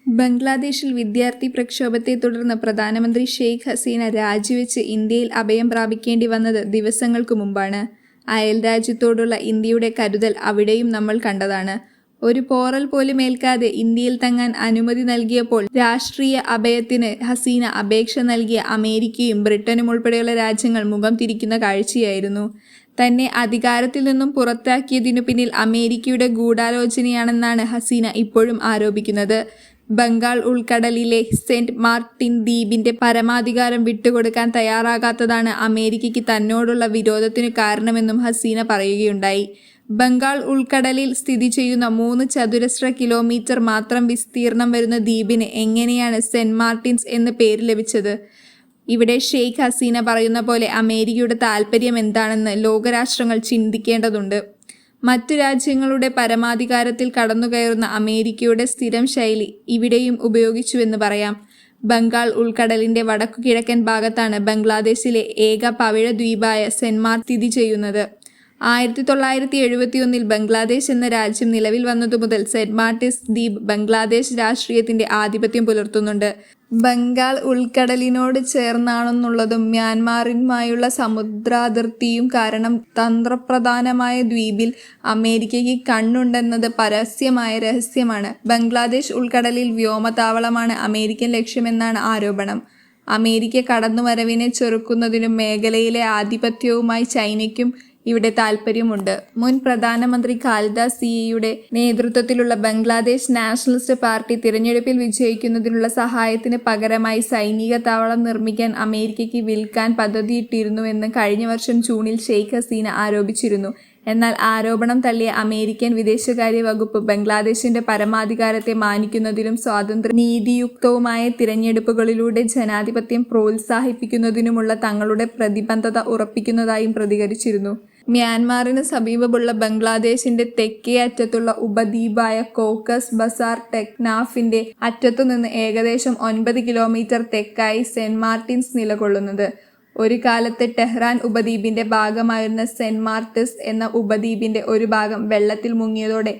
ബംഗ്ലാദേശിൽ വിദ്യാർത്ഥി പ്രക്ഷോഭത്തെ തുടർന്ന് പ്രധാനമന്ത്രി ഷെയ്ഖ് ഹസീന രാജിവെച്ച് ഇന്ത്യയിൽ അഭയം പ്രാപിക്കേണ്ടി വന്നത് ദിവസങ്ങൾക്കു മുമ്പാണ്. അയൽരാജ്യത്തോടുള്ള ഇന്ത്യയുടെ കരുതൽ അവിടെയും നമ്മൾ കണ്ടതാണ്. ഒരു പോറൽ പോലും ഏൽക്കാതെ ഇന്ത്യയിൽ തങ്ങാൻ അനുമതി നൽകിയപ്പോൾ രാഷ്ട്രീയ അഭയത്തിന് ഹസീന അപേക്ഷ നൽകിയ അമേരിക്കയും ബ്രിട്ടനും ഉൾപ്പെടെയുള്ള രാജ്യങ്ങൾ മുഖം തിരിക്കുന്ന കാഴ്ചയായിരുന്നു. തന്നെ അധികാരത്തിൽ നിന്നും പുറത്താക്കിയതിനു പിന്നിൽ അമേരിക്കയുടെ ഗൂഢാലോചനയാണെന്നാണ് ഹസീന ഇപ്പോഴും ആരോപിക്കുന്നത്. ബംഗാൾ ഉൾക്കടലിലെ സെന്റ് മാർട്ടിൻ ദ്വീപിന്റെ പരമാധികാരം വിട്ടുകൊടുക്കാൻ തയ്യാറാകാത്തതാണ് അമേരിക്കയ്ക്ക് തന്നോടുള്ള വിരോധത്തിനു കാരണമെന്നും ഹസീന പറയുകയുണ്ടായി. ബംഗാൾ ഉൾക്കടലിൽ സ്ഥിതി ചെയ്യുന്ന 3 ചതുരശ്ര കിലോമീറ്റർ മാത്രം വിസ്തീർണം വരുന്ന ദ്വീപിന് എങ്ങനെയാണ് സെന്റ് മാർട്ടിൻസ് എന്ന് പേര് ലഭിച്ചത്? ഇവിടെ ഷെയ്ഖ് ഹസീന പറയുന്ന പോലെ അമേരിക്കയുടെ താൽപ്പര്യം എന്താണെന്ന് ലോകരാഷ്ട്രങ്ങൾ ചിന്തിക്കേണ്ടതുണ്ട്. മറ്റു രാജ്യങ്ങളുടെ പരമാധികാരത്തിൽ കടന്നുകയറുന്ന അമേരിക്കയുടെ സ്ഥിരം ശൈലി ഇവിടെയും ഉപയോഗിച്ചുവെന്ന് പറയാം. ബംഗാൾ ഉൾക്കടലിന്റെ വടക്കുകിഴക്കൻ ഭാഗത്താണ് ബംഗ്ലാദേശിലെ ഏക പവിഴ ദ്വീപായ സെന്റ് മാർട്ടിൻ സ്ഥിതി ചെയ്യുന്നത്. 1971 ബംഗ്ലാദേശ് എന്ന രാജ്യം നിലവിൽ വന്നതു മുതൽ സെന്റ് മാർട്ടിൻസ് ദ്വീപ് ബംഗ്ലാദേശ് രാഷ്ട്രീയത്തിന്റെ ആധിപത്യം പുലർത്തുന്നുണ്ട്. ബംഗാൾ ഉൾക്കടലിനോട് ചേർന്നാണെന്നുള്ളതും മ്യാൻമാറുമായുള്ള സമുദ്രാതിർത്തിയും കാരണം തന്ത്രപ്രധാനമായ ദ്വീപിൽ അമേരിക്കയ്ക്ക് കണ്ണുണ്ടെന്നത് പരസ്യമായ രഹസ്യമാണ്. ബംഗ്ലാദേശ് ഉൾക്കടലിൽ വ്യോമതാവളമാണ് അമേരിക്കൻ ലക്ഷ്യമെന്നാണ് ആരോപണം. അമേരിക്ക കടന്നുവരവിനെ ചെറുക്കുന്നതിനും മേഖലയിലെ ആധിപത്യവുമായി ചൈനയ്ക്കും ഇവിടെ താൽപ്പര്യമുണ്ട്. മുൻ പ്രധാനമന്ത്രി ഖാലിദ സിയയുടെ നേതൃത്വത്തിലുള്ള ബംഗ്ലാദേശ് നാഷണലിസ്റ്റ് പാർട്ടി തിരഞ്ഞെടുപ്പിൽ വിജയിക്കുന്നതിനുള്ള സഹായത്തിന് പകരമായി സൈനിക താവളം നിർമ്മിക്കാൻ അമേരിക്കയ്ക്ക് വിൽക്കാൻ പദ്ധതിയിട്ടിരുന്നുവെന്ന് കഴിഞ്ഞ വർഷം ജൂണിൽ ഷെയ്ഖ് ഹസീന ആരോപിച്ചിരുന്നു. എന്നാൽ ആരോപണം തള്ളിയ അമേരിക്കൻ വിദേശകാര്യ വകുപ്പ് ബംഗ്ലാദേശിന്റെ പരമാധികാരത്തെ മാനിക്കുന്നതിലും സ്വാതന്ത്ര്യ നീതിയുക്തവുമായ തിരഞ്ഞെടുപ്പുകളിലൂടെ ജനാധിപത്യം പ്രോത്സാഹിപ്പിക്കുന്നതിനുമുള്ള തങ്ങളുടെ പ്രതിബദ്ധത ഉറപ്പിക്കുന്നതായും പ്രതികരിച്ചിരുന്നു. മ്യാൻമാറിന് സമീപമുള്ള ബംഗ്ലാദേശിന്റെ തെക്കേ അറ്റത്തുള്ള ഉപദ്വീപായ കോക്കസ് ബസാർ ടെക്നാഫിന്റെ അറ്റത്തുനിന്ന് ഏകദേശം 9 കിലോമീറ്റർ തെക്കായി സെന്റ് മാർട്ടിൻസ് നിലകൊള്ളുന്നത്. ഒരു കാലത്ത് ടെഹ്റാൻ ഉപദ്വീപിന്റെ ഭാഗമായിരുന്ന സെന്റ് മാർട്ടിൻസ് എന്ന ഉപദ്വീപിന്റെ ഒരു ഭാഗം വെള്ളത്തിൽ മുങ്ങിയതോടെ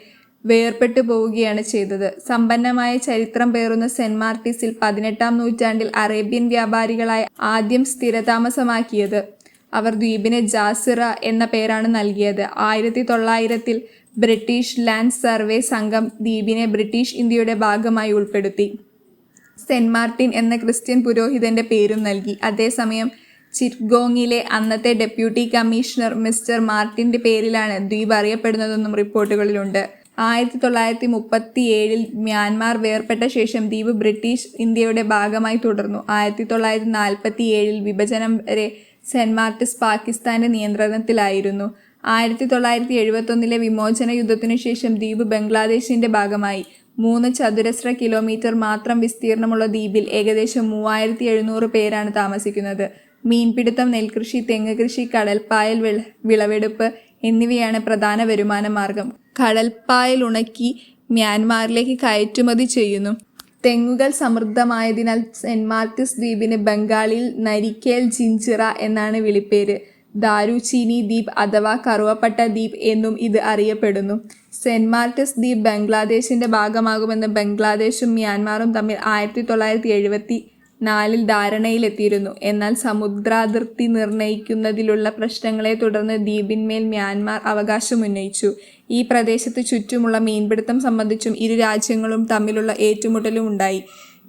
വേർപെട്ടു പോവുകയാണ് ചെയ്തത്. സമ്പന്നമായ ചരിത്രം പേറുന്ന സെന്റ് മാർട്ടിൻസിൽ 18-ാം നൂറ്റാണ്ടിൽ അറേബ്യൻ വ്യാപാരികളായ ആദ്യം സ്ഥിരതാമസമാക്കിയത്. അവർ ദ്വീപിന് ജാസിറ എന്ന പേരാണ് നൽകിയത്. 1900-ൽ ബ്രിട്ടീഷ് ലാൻഡ് സർവേ സംഘം ദ്വീപിനെ ബ്രിട്ടീഷ് ഇന്ത്യയുടെ ഭാഗമായി ഉൾപ്പെടുത്തി. സെന്റ് മാർട്ടിൻ എന്ന ക്രിസ്ത്യൻ പുരോഹിതന്റെ പേരും നൽകി. അതേസമയം ചിറ്റ്ഗോങ്ങിലെ അന്നത്തെ ഡെപ്യൂട്ടി കമ്മീഷണർ മിസ്റ്റർ മാർട്ടിന്റെ പേരിലാണ് ദ്വീപ് അറിയപ്പെടുന്നതെന്നും റിപ്പോർട്ടുകളിലുണ്ട്. 1937-ൽ മ്യാൻമാർ വേർപെട്ട ശേഷം ദ്വീപ് ബ്രിട്ടീഷ് ഇന്ത്യയുടെ ഭാഗമായി തുടർന്നു. 1947-ൽ വിഭജനം വരെ സെന്റ് മാർട്ടിൻസ് പാകിസ്ഥാന്റെ നിയന്ത്രണത്തിലായിരുന്നു. 1971-ലെ വിമോചന യുദ്ധത്തിനു ശേഷം ദ്വീപ് ബംഗ്ലാദേശിന്റെ ഭാഗമായി. 3 ചതുരശ്ര കിലോമീറ്റർ മാത്രം വിസ്തീർണമുള്ള ദ്വീപിൽ ഏകദേശം 3700 പേരാണ് താമസിക്കുന്നത്. മീൻപിടുത്തം, നെൽകൃഷി, തെങ്ങ് കൃഷി, കടൽപ്പായൽ വിളവെടുപ്പ് എന്നിവയാണ് പ്രധാന വരുമാന മാർഗം. കടൽപ്പായൽ ഉണക്കി മ്യാൻമാറിലേക്ക് കയറ്റുമതി ചെയ്യുന്നു. തെങ്ങുകൾ സമൃദ്ധമായതിനാൽ സെന്റ് മാർട്ടിൻസ് ദ്വീപിന് ബംഗാളിൽ നരിക്കേൽ ജിഞ്ചിറ എന്നാണ് വിളിപ്പേര്. ദാരുചീനി ദ്വീപ് അഥവാ കറുവപ്പട്ട ദ്വീപ് എന്നും ഇത് അറിയപ്പെടുന്നു. സെന്റ് മാർട്ടിൻസ് ദ്വീപ് ബംഗ്ലാദേശിന്റെ ഭാഗമാകുമെന്ന് ബംഗ്ലാദേശും മ്യാൻമാറും തമ്മിൽ 1974-ൽ ധാരണയിലെത്തിയിരുന്നു. എന്നാൽ സമുദ്രാതിർത്തി നിർണയിക്കുന്നതിലുള്ള പ്രശ്നങ്ങളെ തുടർന്ന് ദ്വീപിന്മേൽ മ്യാൻമാർ അവകാശമുന്നയിച്ചു. ഈ പ്രദേശത്ത് ചുറ്റുമുള്ള മീൻപിടുത്തം സംബന്ധിച്ചും ഇരു രാജ്യങ്ങളും തമ്മിലുള്ള ഏറ്റുമുട്ടലും ഉണ്ടായി.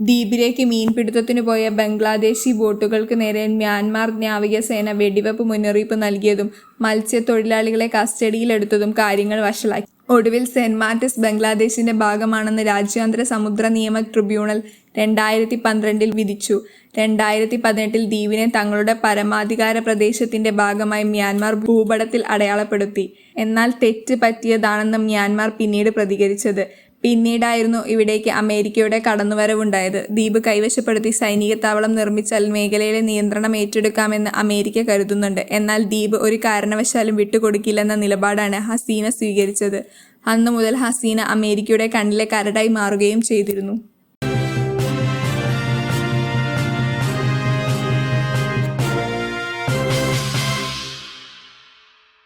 ദ്വീപിലേക്ക് മീൻപിടുത്തത്തിനു പോയ ബംഗ്ലാദേശി ബോട്ടുകൾക്ക് നേരെ മ്യാൻമാർ നാവികസേന വെടിവെപ്പ് മുന്നറിയിപ്പ് നൽകിയതും മത്സ്യത്തൊഴിലാളികളെ കസ്റ്റഡിയിലെടുത്തതും കാര്യങ്ങൾ വഷളാക്കി. ഒടുവിൽ സെന്റ് മാർട്ടിൻസ് ബംഗ്ലാദേശിന്റെ ഭാഗമാണെന്ന് രാജ്യാന്തര സമുദ്ര നിയമ ട്രിബ്യൂണൽ 2012-ൽ വിധിച്ചു. 2018-ൽ ദ്വീപിനെ തങ്ങളുടെ പരമാധികാര പ്രദേശത്തിന്റെ ഭാഗമായി മ്യാൻമാർ ഭൂപടത്തിൽ അടയാളപ്പെടുത്തി. എന്നാൽ തെറ്റ് പറ്റിയതാണെന്ന് മ്യാൻമാർ പിന്നീട് പ്രതികരിച്ചത്. പിന്നീടായിരുന്നു ഇവിടേക്ക് അമേരിക്കയുടെ കടന്നുവരവുണ്ടായത്. ദ്വീപ് കൈവശപ്പെടുത്തി സൈനിക താവളം നിർമ്മിച്ചാൽ മേഖലയിലെ നിയന്ത്രണം ഏറ്റെടുക്കാമെന്ന് അമേരിക്ക കരുതുന്നുണ്ട്. എന്നാൽ ദ്വീപ് ഒരു കാരണവശാലും വിട്ടുകൊടുക്കില്ലെന്ന നിലപാടാണ് ഹസീന സ്വീകരിച്ചത്. അന്നു മുതൽ ഹസീന അമേരിക്കയുടെ കണ്ണിലെ കരടായി മാറുകയും ചെയ്തിരുന്നു.